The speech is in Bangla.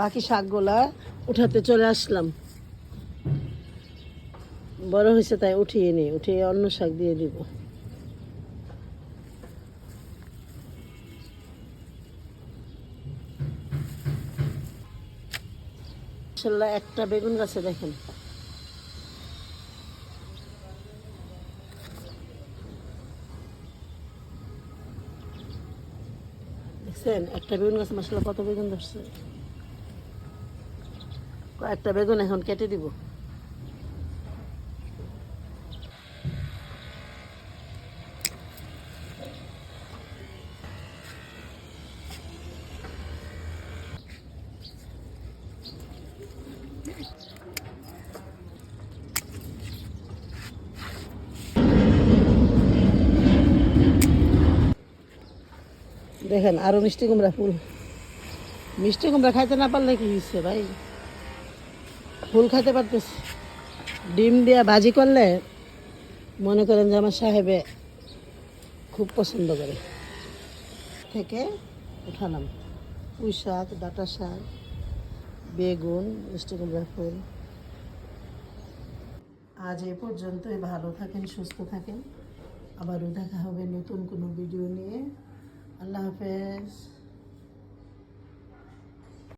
বাকি শাকগুলা উঠাতে চলে আসলাম। বড় হয়েছে তাই উঠিয়ে নিই, উঠিয়ে অন্য শাক দিয়ে দিব। মাশাআল্লাহ, একটা বেগুন গাছে দেখেন দেখছেন, একটা বেগুন গাছ মাশাআল্লাহ কত বেগুন ধরছে। কয়েকটা বেগুন এখন কেটে দিব। দেখেন আরো মিষ্টি কুমড়া ফুল। মিষ্টি কুমড়া খাইতে না পারলে কি হচ্ছে ভাই, ফুল খাইতে পারতেছি। ডিম দিয়া ভাজি করলে মনে করেন যে আমার সাহেবে খুব পছন্দ করে। থেকে উঠালাম পুঁই শাক, ডাঁটা শাক, বেগুন, মিষ্টি কুমড়া ফুল। আজ এ পর্যন্তই। ভালো থাকেন, সুস্থ থাকেন। আবারও দেখা হবে নতুন কোনো ভিডিও নিয়ে। আল্লাহ হাফেজ।